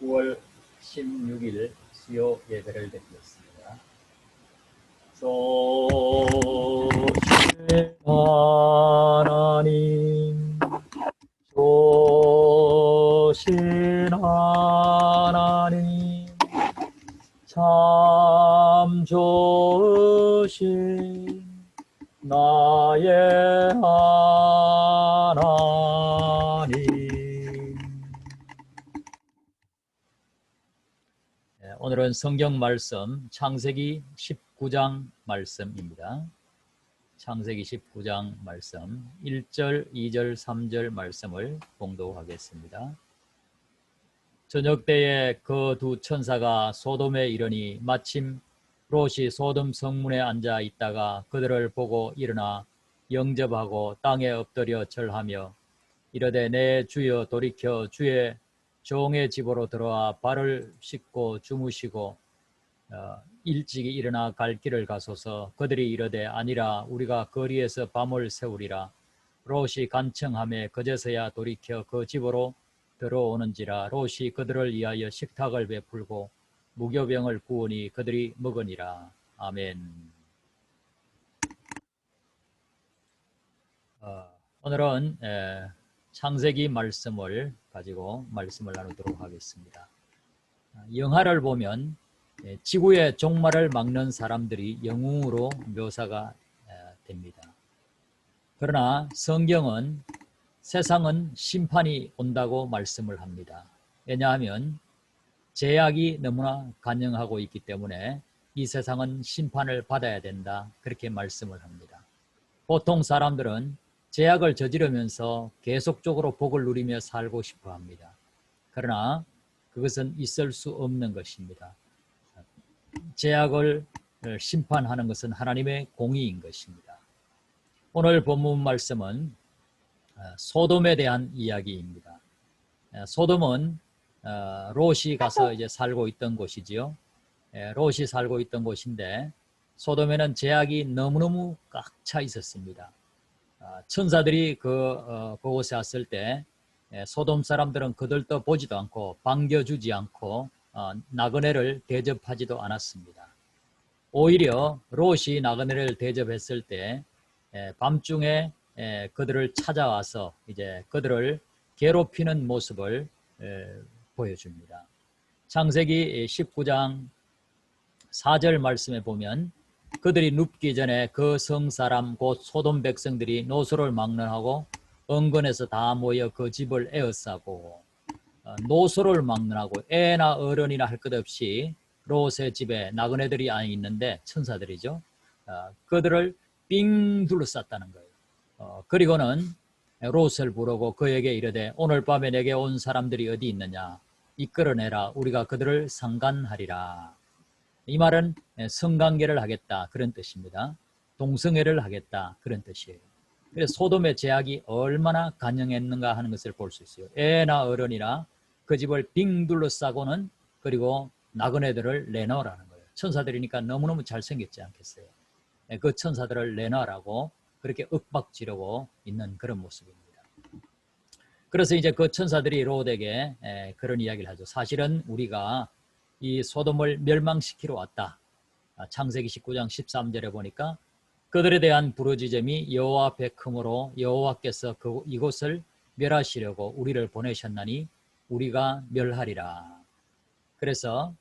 9월 16일 수요 예배를 드리겠습니다. 조실 하나님, 조실 하나님, 참 좋으신 나의 하나님. 오늘은 성경 말씀 창세기 19장 말씀입니다. 창세기 19장 말씀 1절, 2절, 3절 말씀을 봉독하겠습니다. 저녁 때에 그 두 천사가 소돔에 이르니 마침 롯이 소돔 성문에 앉아 있다가 그들을 보고 일어나 영접하고 땅에 엎드려 절하며 이르되 내 주여 돌이켜 주의 종의 집으로 들어와 발을 씻고 주무시고 일찍이 일어나 갈 길을 가소서. 그들이 이르되 아니라 우리가 거리에서 밤을 새우리라. 롯이 간청하며 그제서야 돌이켜 그 집으로 들어오는지라. 롯이 그들을 위하여 식탁을 베풀고 무교병을 구우니 그들이 먹으니라. 아멘. 오늘은 창세기 말씀을 가지고 말씀을 나누도록 하겠습니다. 영화를 보면 지구의 종말을 막는 사람들이 영웅으로 묘사가 됩니다. 그러나 성경은 세상은 심판이 온다고 말씀을 합니다. 왜냐하면 죄악이 너무나 간영하고 있기 때문에 이 세상은 심판을 받아야 된다, 그렇게 말씀을 합니다. 보통 사람들은 죄악을 저지르면서 계속적으로 복을 누리며 살고 싶어 합니다. 그러나 그것은 있을 수 없는 것입니다. 죄악을 심판하는 것은 하나님의 공의인 것입니다. 오늘 본문 말씀은 소돔에 대한 이야기입니다. 소돔은 롯이 가서 이제 살고 있던 곳이지요. 롯이 살고 있던 곳인데 소돔에는 죄악이 너무너무 꽉 차 있었습니다. 천사들이 그곳에 왔을 때 소돔 사람들은 그들도 보지도 않고 반겨주지 않고 나그네를 대접하지도 않았습니다. 오히려 롯이 나그네를 대접했을 때 밤중에 그들을 찾아와서 이제 그들을 괴롭히는 모습을 보여줍니다. 창세기 19장 4절 말씀에 보면 그들이 눕기 전에 그 성사람 곧 소돔 백성들이 노소를 막론하고 은근에서 다 모여 그 집을 에워싸고, 노소를 막론하고 애나 어른이나 할 것 없이 롯의 집에 나그네들이 안에 있는데 천사들이죠. 그들을 삥 둘러쌌다는 거예요. 그리고는 롯을 부르고 그에게 이르되 오늘 밤에 내게 온 사람들이 어디 있느냐, 이끌어내라, 우리가 그들을 상간하리라. 이 말은 성관계를 하겠다, 그런 뜻입니다. 동성애를 하겠다, 그런 뜻이에요. 그래서 소돔의 죄악이 얼마나 간영했는가 하는 것을 볼 수 있어요. 애나 어른이나 그 집을 빙 둘러싸고는 그리고 나그네들을 내놓으라는 거예요. 천사들이니까 너무너무 잘생겼지 않겠어요? 그 천사들을 내놔라고 그렇게 윽박지르고 있는 그런 모습입니다. 그래서 이제 그 천사들이 롯에게 그런 이야기를 하죠. 사실은 우리가 이 소돔을 멸망시키러 왔다. 창세기 19장 13절에 보니까 그들에 대한 부르짖음이 여호와 앞에 크므로 여호와께서 이곳을 멸하시려고 우리를 보내셨나니 우리가 멸하리라. 그래서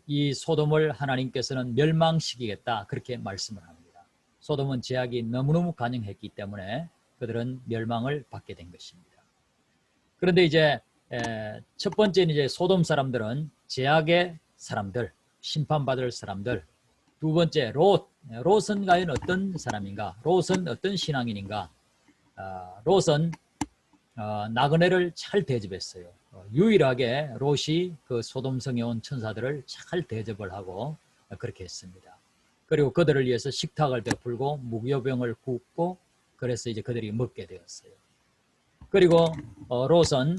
이 소돔을 하나님께서는 멸망시키겠다, 그렇게 말씀을 합니다. 소돔은 죄악이 너무너무 간영했기 때문에 그들은 멸망을 받게 된 것입니다. 그런데 이제 첫 번째는 이제 소돔 사람들은 죄악의 사람들, 심판받을 사람들. 두 번째 롯은 과연 어떤 사람인가? 롯은 어떤 신앙인인가? 롯은 나그네를 잘 대접했어요. 유일하게 롯이 그 소돔성에 온 천사들을 잘 대접을 하고 그렇게 했습니다. 그리고 그들을 위해서 식탁을 베풀고 무교병을 굽고, 그래서 이제 그들이 먹게 되었어요. 그리고 롯은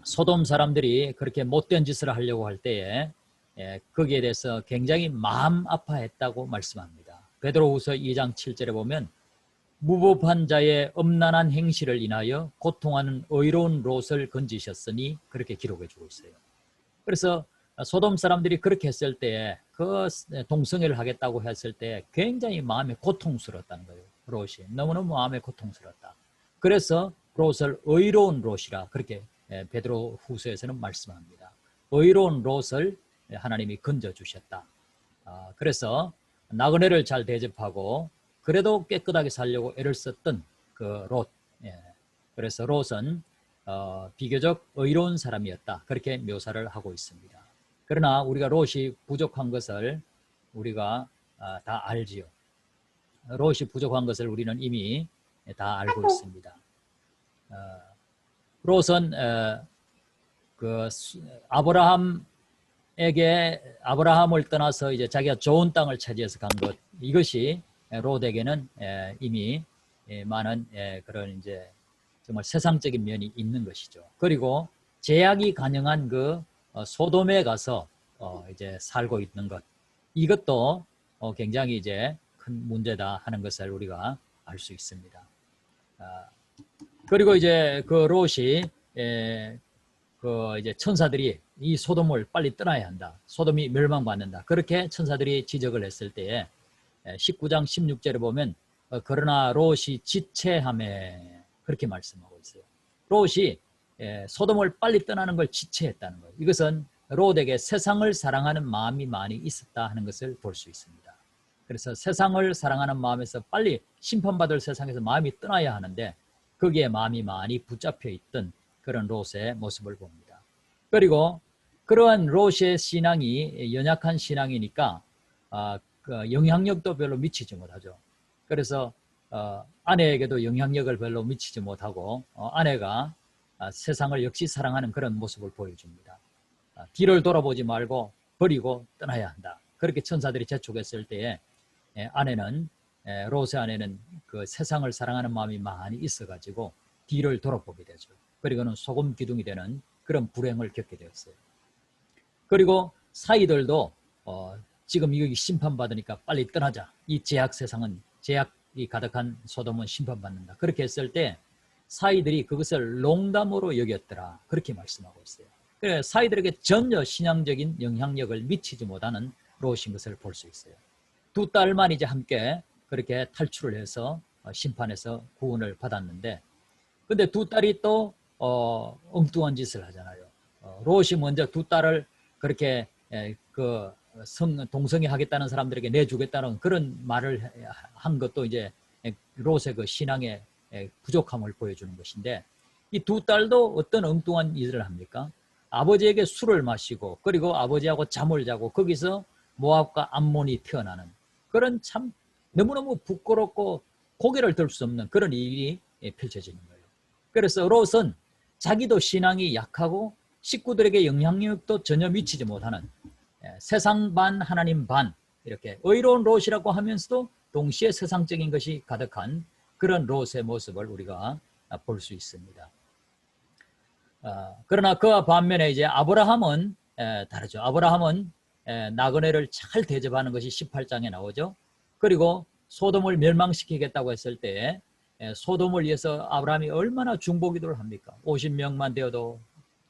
소돔 사람들이 그렇게 못된 짓을 하려고 할 때에 거기에 대해서 굉장히 마음 아파했다고 말씀합니다. 베드로후서 2장 7절에 보면 무법한 자의 엄란한 행실을 인하여 고통하는 의로운 롯을 건지셨으니 그렇게 기록해 주고 있어요. 그래서 소돔 사람들이 그렇게 했을 때, 그 동성애를 하겠다고 했을 때 굉장히 마음이 고통스러웠다는 거예요. 롯이 너무너무 마음이 고통스러웠다. 그래서 롯을 의로운 롯이라 그렇게 베드로 후서에서는 말씀합니다. 의로운 롯을 하나님이 건져주셨다. 그래서 나그네를 잘 대접하고 그래도 깨끗하게 살려고 애를 썼던 그 롯. 그래서 롯은 비교적 의로운 사람이었다. 그렇게 묘사를 하고 있습니다. 그러나 우리가 롯이 부족한 것을 우리가 다 알지요. 롯이 부족한 것을 우리는 이미 다 알고 있습니다. 롯은 그 아브라함을 떠나서 이제 자기가 좋은 땅을 차지해서 간 것, 이것이 롯에게는 이미 많은 그런 이제 정말 세상적인 면이 있는 것이죠. 그리고 제약이 가능한 그 소돔에 가서 이제 살고 있는 것, 이것도 굉장히 이제 큰 문제다 하는 것을 우리가 알 수 있습니다. 그리고 이제 그 롯이 그 이제 천사들이 이 소돔을 빨리 떠나야 한다. 소돔이 멸망받는다. 그렇게 천사들이 지적을 했을 때에 19장 16절에 보면 그러나 롯이 지체하매 그렇게 말씀하고 있어요. 롯이 소돔을 빨리 떠나는 걸 지체했다는 거예요. 이것은 롯에게 세상을 사랑하는 마음이 많이 있었다 하는 것을 볼 수 있습니다. 그래서 세상을 사랑하는 마음에서 빨리 심판받을 세상에서 마음이 떠나야 하는데 거기에 마음이 많이 붙잡혀 있던 그런 롯의 모습을 봅니다. 그리고 그러한 롯의 신앙이 연약한 신앙이니까 그 영향력도 별로 미치지 못하죠. 그래서 아내에게도 영향력을 별로 미치지 못하고 아내가 세상을 역시 사랑하는 그런 모습을 보여줍니다. 뒤를 돌아보지 말고 버리고 떠나야 한다. 그렇게 천사들이 재촉했을 때에 롯의 아내는 그 세상을 사랑하는 마음이 많이 있어가지고 뒤를 돌아보게 되죠. 그리고는 소금 기둥이 되는 그런 불행을 겪게 되었어요. 그리고 사이들도 지금 여기 심판받으니까 빨리 떠나자. 이 제약 세상은, 제약이 가득한 소돔은 심판받는다. 그렇게 했을 때 사이들이 그것을 농담으로 여겼더라. 그렇게 말씀하고 있어요. 그래서 사이들에게 전혀 신앙적인 영향력을 미치지 못하는 롯인 것을 볼 수 있어요. 두 딸만 이제 함께 그렇게 탈출을 해서 심판에서 구원을 받았는데, 근데 두 딸이 또 엉뚱한 짓을 하잖아요. 롯이 먼저 두 딸을 그렇게 그 동성애 하겠다는 사람들에게 내주겠다는 그런 말을 한 것도 이제 롯의 그 신앙의 부족함을 보여주는 것인데, 이 두 딸도 어떤 엉뚱한 일을 합니까? 아버지에게 술을 마시고 그리고 아버지하고 잠을 자고 거기서 모압과 암몬이 태어나는 그런 참 너무너무 부끄럽고 고개를 들 수 없는 그런 일이 펼쳐지는 거예요. 그래서 롯은 자기도 신앙이 약하고 식구들에게 영향력도 전혀 미치지 못하는 세상 반 하나님 반, 이렇게 의로운 롯이라고 하면서도 동시에 세상적인 것이 가득한 그런 롯의 모습을 우리가 볼 수 있습니다. 그러나 그와 반면에 이제 아브라함은 다르죠. 아브라함은 나그네를 잘 대접하는 것이 18장에 나오죠. 그리고 소돔을 멸망시키겠다고 했을 때 소돔을 위해서 아브라함이 얼마나 중보기도를 합니까? 50명만 되어도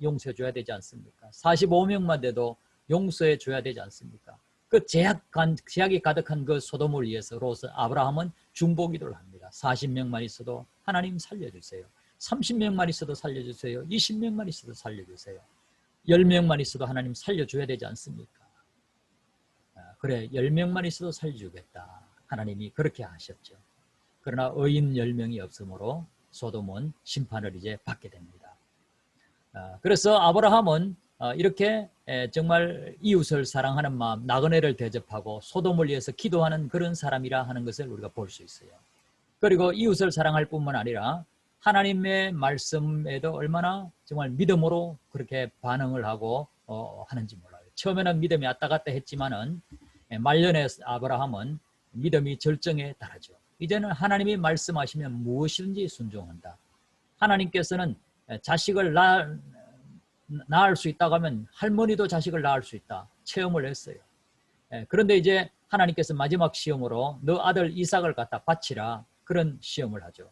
용서해 줘야 되지 않습니까? 45명만 돼도 용서해 줘야 되지 않습니까? 그 제약이 가득한 그 소돔을 위해서 아브라함은 중보기도를 합니다. 40명만 있어도 하나님 살려주세요. 30명만 있어도 살려주세요. 20명만 있어도 살려주세요. 10명만 있어도 하나님 살려줘야 되지 않습니까? 그래, 10명만 있어도 살려주겠다. 하나님이 그렇게 하셨죠. 그러나 의인 10명이 없으므로 소돔은 심판을 이제 받게 됩니다. 그래서 아브라함은 이렇게 정말 이웃을 사랑하는 마음, 나그네를 대접하고 소돔을 위해서 기도하는 그런 사람이라 하는 것을 우리가 볼 수 있어요. 그리고 이웃을 사랑할 뿐만 아니라 하나님의 말씀에도 얼마나 정말 믿음으로 그렇게 반응을 하고 하는지 몰라요. 처음에는 믿음이 왔다 갔다 했지만은 말년에 아브라함은 믿음이 절정에 달하죠. 이제는 하나님이 말씀하시면 무엇이든지 순종한다. 하나님께서는 자식을 낳을 수 있다고 하면 할머니도 자식을 낳을 수 있다. 체험을 했어요. 그런데 이제 하나님께서 마지막 시험으로 너 아들 이삭을 갖다 바치라. 그런 시험을 하죠.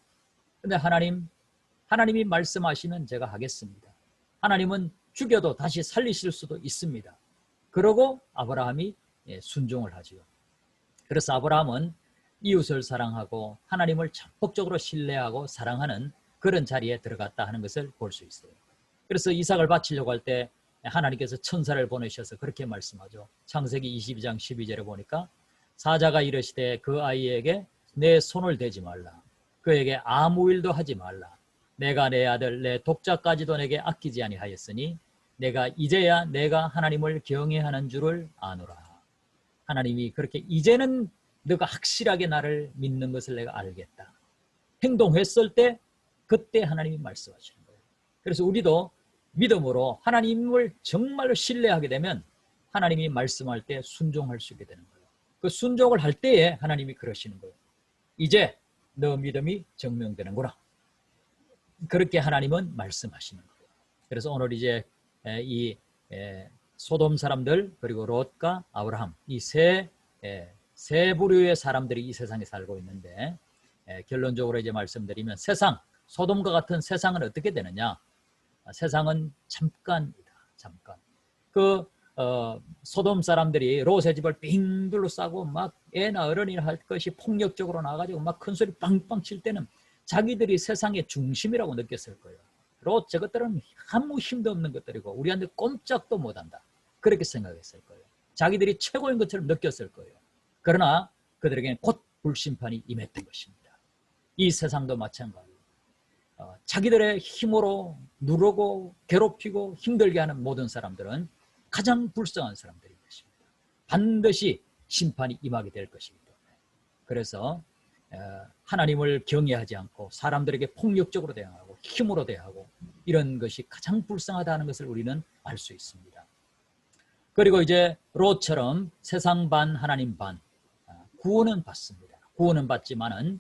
근데 하나님이 말씀하시면 제가 하겠습니다. 하나님은 죽여도 다시 살리실 수도 있습니다. 그러고 아브라함이 순종을 하지요. 그래서 아브라함은 이웃을 사랑하고 하나님을 적극적으로 신뢰하고 사랑하는 그런 자리에 들어갔다 하는 것을 볼 수 있어요. 그래서 이삭을 바치려고 할 때 하나님께서 천사를 보내셔서 그렇게 말씀하죠. 창세기 22장 12절에 보니까 사자가 이르시되 그 아이에게 내 손을 대지 말라. 그에게 아무 일도 하지 말라. 내가 내 아들 내 독자까지도 내게 아끼지 아니하였으니 내가 이제야 내가 하나님을 경외하는 줄을 아노라. 하나님이 그렇게 이제는 너가 확실하게 나를 믿는 것을 내가 알겠다. 행동했을 때 그때 하나님이 말씀하시는 거예요. 그래서 우리도 믿음으로 하나님을 정말로 신뢰하게 되면 하나님이 말씀할 때 순종할 수 있게 되는 거예요. 그 순종을 할 때에 하나님이 그러시는 거예요. 이제 너 믿음이 증명되는구나. 그렇게 하나님은 말씀하시는 거예요. 그래서 오늘 이제 이 소돔 사람들 그리고 롯과 아브라함 이 세 부류의 사람들이 이 세상에 살고 있는데 결론적으로 이제 말씀드리면 소돔과 같은 세상은 어떻게 되느냐? 세상은 잠깐이다. 잠깐. 소돔 사람들이 롯의 집을 빙 둘러싸고 막 애나 어른이나 할 것이 폭력적으로 나가지고 막 큰 소리 빵빵 칠 때는 자기들이 세상의 중심이라고 느꼈을 거예요. 롯 저것들은 아무 힘도 없는 것들이고 우리한테 꼼짝도 못한다. 그렇게 생각했을 거예요. 자기들이 최고인 것처럼 느꼈을 거예요. 그러나 그들에게는 곧 불심판이 임했던 것입니다. 이 세상도 마찬가지예요. 자기들의 힘으로 누르고 괴롭히고 힘들게 하는 모든 사람들은 가장 불쌍한 사람들인 것입니다. 반드시 심판이 임하게 될 것입니다. 그래서 하나님을 경외하지 않고 사람들에게 폭력적으로 대항하고 힘으로 대하고 이런 것이 가장 불쌍하다는 것을 우리는 알 수 있습니다. 그리고 이제 롯처럼 세상 반 하나님 반 구원은 받습니다. 구원은 받지만은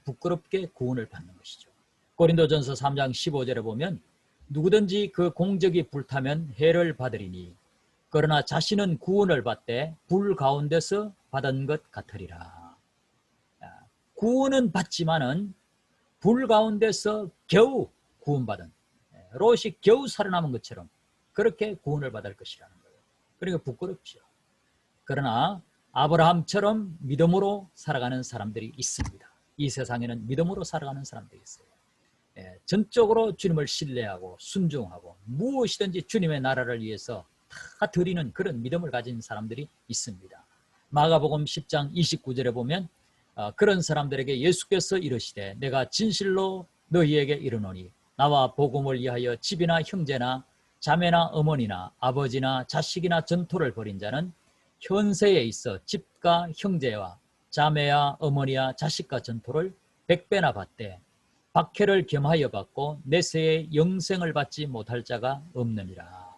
부끄럽게 구원을 받는 것이죠. 고린도전서 3장 15절에 보면 누구든지 그 공적이 불타면 해를 받으리니 그러나 자신은 구원을 받되 불 가운데서 받은 것 같으리라. 구원은 받지만은 불 가운데서 겨우 구원받은 롯이 겨우 살아남은 것처럼 그렇게 구원을 받을 것이라는 거예요. 그러니까 부끄럽죠. 그러나 아브라함처럼 믿음으로 살아가는 사람들이 있습니다. 이 세상에는 믿음으로 살아가는 사람들이 있어요. 전적으로 주님을 신뢰하고 순종하고 무엇이든지 주님의 나라를 위해서 다 드리는 그런 믿음을 가진 사람들이 있습니다. 마가복음 10장 29절에 보면 그런 사람들에게 예수께서 이르시되 내가 진실로 너희에게 이르노니 나와 복음을 위하여 집이나 형제나 자매나 어머니나 아버지나 자식이나 전토를 벌인 자는 현세에 있어 집과 형제와 자매와 어머니와 자식과 전토를 100배나 받되 박해를 겸하여 받고 내세에 영생을 받지 못할 자가 없느니라.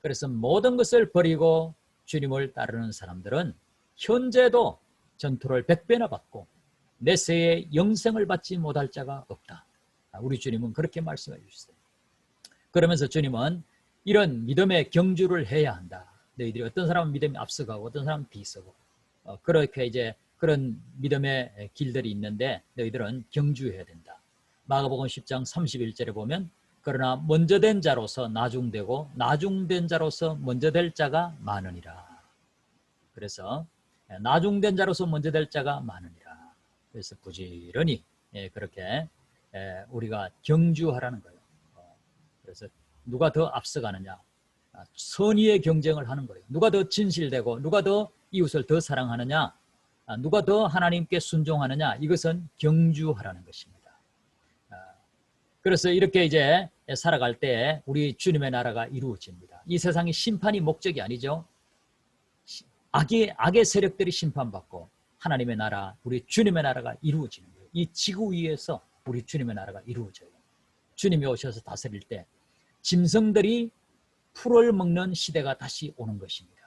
그래서 모든 것을 버리고 주님을 따르는 사람들은 현재도 전투를 100배나 받고 내세에 영생을 받지 못할 자가 없다. 우리 주님은 그렇게 말씀해 주셨어요. 그러면서 주님은 이런 믿음의 경주를 해야 한다. 너희들이 어떤 사람은 믿음이 앞서가고 어떤 사람은 뒤서고 그렇게 이제 그런 믿음의 길들이 있는데 너희들은 경주해야 된다. 마가복음 10장 31절에 보면 그러나 먼저 된 자로서 나중되고 나중된 자로서 먼저 될 자가 많으니라. 그래서 나중된 자로서 먼저 될 자가 많으니라. 그래서 부지런히 그렇게 우리가 경주하라는 거예요. 그래서 누가 더 앞서가느냐, 선의의 경쟁을 하는 거예요. 누가 더 진실되고 누가 더 이웃을 더 사랑하느냐, 누가 더 하나님께 순종하느냐, 이것은 경주하라는 것입니다. 그래서 이렇게 이제 살아갈 때 우리 주님의 나라가 이루어집니다. 이 세상의 심판이 목적이 아니죠. 악의 세력들이 심판받고 하나님의 나라, 우리 주님의 나라가 이루어지는 거예요. 이 지구 위에서 우리 주님의 나라가 이루어져요. 주님이 오셔서 다스릴 때 짐승들이 풀을 먹는 시대가 다시 오는 것입니다.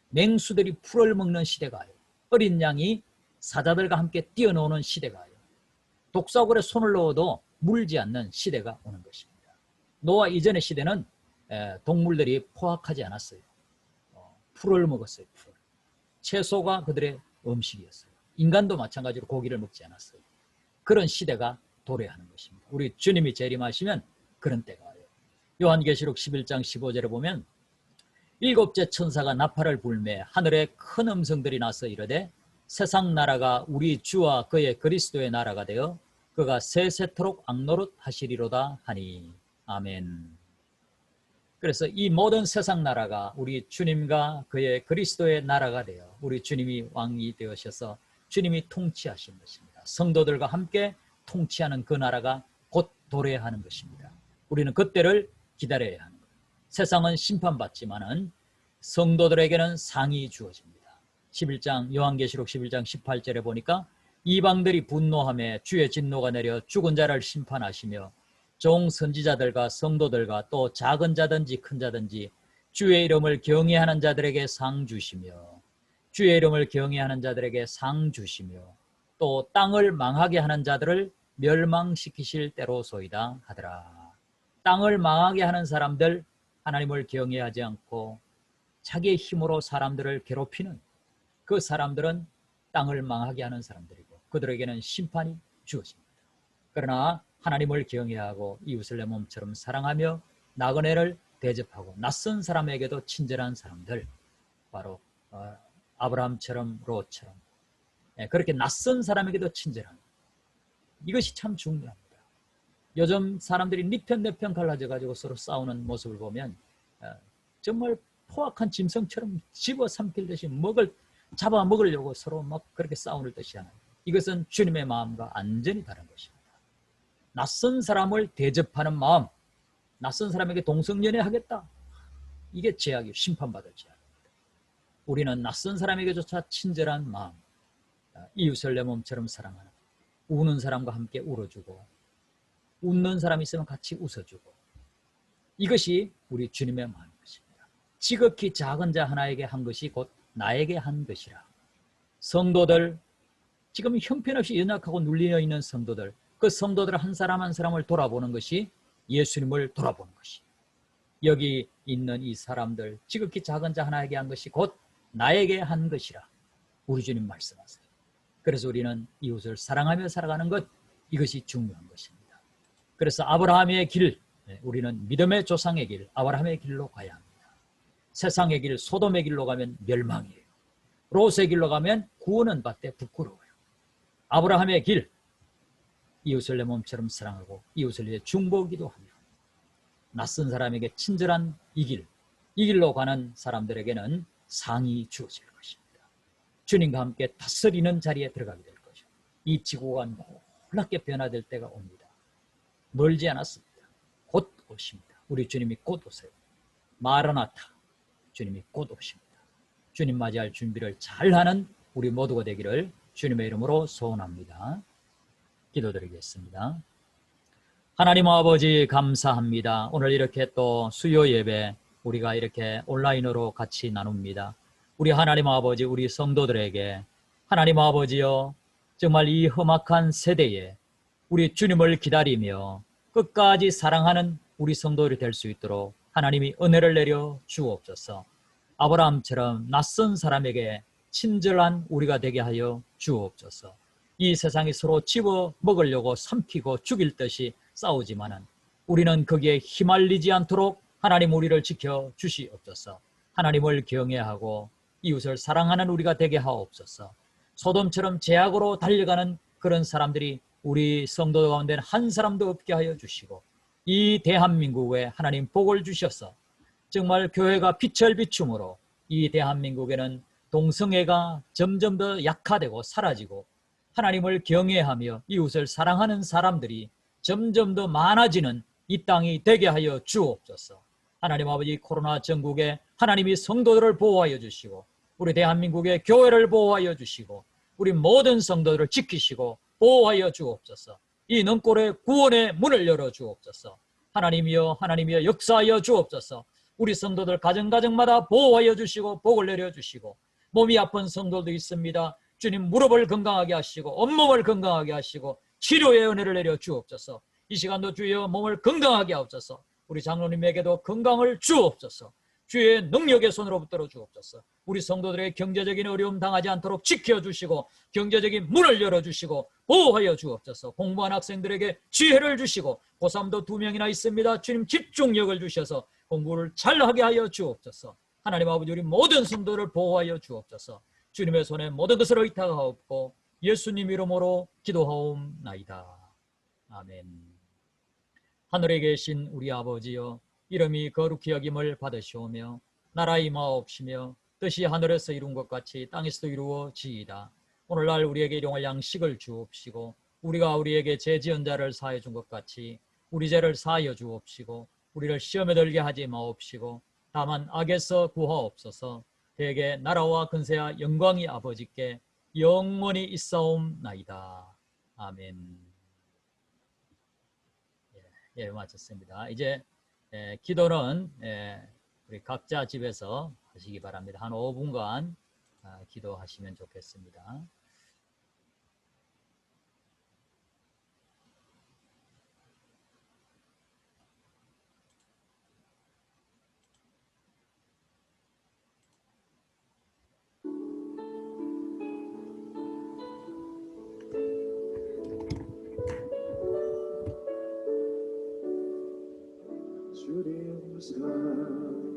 맹수들이 풀을 먹는 시대가 와요. 어린 양이 사자들과 함께 뛰어노는 시대가 와요. 독사굴에 손을 넣어도 물지 않는 시대가 오는 것입니다. 노아 이전의 시대는 동물들이 포악하지 않았어요. 풀을 먹었어요. 풀. 채소가 그들의 음식이었어요. 인간도 마찬가지로 고기를 먹지 않았어요. 그런 시대가 도래하는 것입니다. 우리 주님이 재림하시면 그런 때가 와요. 요한계시록 11장 15절에 보면 일곱째 천사가 나팔을 불매 하늘에 큰 음성들이 나서 이르되 세상 나라가 우리 주와 그의 그리스도의 나라가 되어 그가 세세토록 악노릇 하시리로다 하니. 아멘. 그래서 이 모든 세상 나라가 우리 주님과 그의 그리스도의 나라가 되어 우리 주님이 왕이 되으셔서 주님이 통치하신 것입니다. 성도들과 함께 통치하는 그 나라가 곧 도래하는 것입니다. 우리는 그때를 기다려야 하는 거예요. 세상은 심판받지만은 성도들에게는 상이 주어집니다. 11장 요한계시록 11장 18절에 보니까 이방들이 분노하며 주의 진노가 내려 죽은 자를 심판하시며 종 선지자들과 성도들과 또 작은 자든지 큰 자든지 주의 이름을 경외하는 자들에게 상 주시며 주의 이름을 경외하는 자들에게 상 주시며 또 땅을 망하게 하는 자들을 멸망시키실 때로소이다 하더라. 땅을 망하게 하는 사람들, 하나님을 경외하지 않고 자기의 힘으로 사람들을 괴롭히는 그 사람들은 땅을 망하게 하는 사람들이고 그들에게는 심판이 주어집니다. 그러나 하나님을 경외하고 이웃을 내 몸처럼 사랑하며 나그네를 대접하고 낯선 사람에게도 친절한 사람들, 바로 아브라함처럼 롯처럼 그렇게 낯선 사람에게도 친절한, 이것이 참 중요합니다. 요즘 사람들이 네 편 내 편 갈라져 가지고 서로 싸우는 모습을 보면 정말 포악한 짐승처럼 집어삼킬 듯이 잡아 먹으려고 서로 막 그렇게 싸우는 듯이 하는, 이것은 주님의 마음과 완전히 다른 것입니다. 낯선 사람을 대접하는 마음, 낯선 사람에게 동성연애하겠다, 이게 죄악이에요. 심판받을 죄악입니다. 우리는 낯선 사람에게조차 친절한 마음, 이웃을 내 몸처럼 사랑하는, 우는 사람과 함께 울어주고 웃는 사람이 있으면 같이 웃어주고, 이것이 우리 주님의 마음인 것입니다. 지극히 작은 자 하나에게 한 것이 곧 나에게 한 것이라. 성도들, 지금 형편없이 연약하고 눌려 있는 성도들, 그 성도들 한 사람 한 사람을 돌아보는 것이 예수님을 돌아보는 것이, 여기 있는 이 사람들 지극히 작은 자 하나에게 한 것이 곧 나에게 한 것이라 우리 주님 말씀하세요. 그래서 우리는 이웃을 사랑하며 살아가는 것, 이것이 중요한 것입니다. 그래서 아브라함의 길, 우리는 믿음의 조상의 길, 아브라함의 길로 가야 합니다. 세상의 길, 소돔의 길로 가면 멸망이에요. 롯의 길로 가면 구원은 받되 부끄러워요. 아브라함의 길, 이웃을 내 몸처럼 사랑하고 이웃을 위해 중보기도 하며 낯선 사람에게 친절한 이 길로 가는 사람들에게는 상이 주어질 것입니다. 주님과 함께 다스리는 자리에 들어가게 될 것이고 이 지구가 놀랍게 변화될 때가 옵니다. 멀지 않았습니다. 곧 오십니다. 우리 주님이 곧 오세요. 마라나타, 주님이 곧 오십니다. 주님 맞이할 준비를 잘하는 우리 모두가 되기를 주님의 이름으로 소원합니다. 기도드리겠습니다. 하나님 아버지 감사합니다. 오늘 이렇게 또 수요 예배 우리가 이렇게 온라인으로 같이 나눕니다. 우리 하나님 아버지, 우리 성도들에게 하나님 아버지여, 정말 이 험악한 세대에 우리 주님을 기다리며 끝까지 사랑하는 우리 성도들이 될 수 있도록 하나님이 은혜를 내려 주옵소서. 아브라함처럼 낯선 사람에게 친절한 우리가 되게 하여 주옵소서. 이 세상이 서로 집어 먹으려고 삼키고 죽일 듯이 싸우지만은 우리는 거기에 휘말리지 않도록 하나님 우리를 지켜 주시옵소서. 하나님을 경외하고 이웃을 사랑하는 우리가 되게 하옵소서. 소돔처럼 죄악으로 달려가는 그런 사람들이 우리 성도 가운데는 한 사람도 없게 하여 주시고, 이 대한민국에 하나님 복을 주셔서 정말 교회가 빛을 비춤으로 이 대한민국에는 동성애가 점점 더 약화되고 사라지고 하나님을 경외하며 이웃을 사랑하는 사람들이 점점 더 많아지는 이 땅이 되게 하여 주옵소서. 하나님 아버지, 코로나 전국에 하나님이 성도들을 보호하여 주시고 우리 대한민국의 교회를 보호하여 주시고 우리 모든 성도들을 지키시고 보호하여 주옵소서. 이 능골의 구원의 문을 열어 주옵소서. 하나님이여, 하나님이여 역사하여 주옵소서. 우리 성도들 가정가정마다 보호하여 주시고 복을 내려 주시고, 몸이 아픈 성도도 있습니다. 주님 무릎을 건강하게 하시고 온몸을 건강하게 하시고 치료의 은혜를 내려 주옵소서. 이 시간도 주여 몸을 건강하게 하옵소서. 우리 장로님에게도 건강을 주옵소서. 주의 능력의 손으로 붙들어 주옵소서. 우리 성도들의 경제적인 어려움 당하지 않도록 지켜주시고 경제적인 문을 열어주시고 보호하여 주옵소서. 공부한 학생들에게 지혜를 주시고 고3도 2명이나 있습니다. 주님 집중력을 주셔서 공부를 잘하게 하여 주옵소서. 하나님 아버지 우리 모든 성도를 보호하여 주옵소서. 주님의 손에 모든 것을 의탁하옵고 예수님 이름으로 기도하옵나이다. 아멘. 하늘에 계신 우리 아버지여, 이름이 거룩히 여김을 받으시오며 나라 임하옵시며 뜻이 하늘에서 이룬 것 같이 땅에서도 이루어지이다. 오늘날 우리에게 일용할 양식을 주옵시고 우리가 우리에게 죄 지은 자를 사하여 준 것 같이 우리 죄를 사하여 주옵시고 우리를 시험에 들게 하지 마옵시고 다만 악에서 구하옵소서. 대개 나라와 근세와 영광이 아버지께 영원히 있사옵나이다. 아멘. 예, 마쳤습니다. 이제 기도는 우리 각자 집에서 하시기 바랍니다. 한 5분간 기도하시면 좋겠습니다. 주님 사랑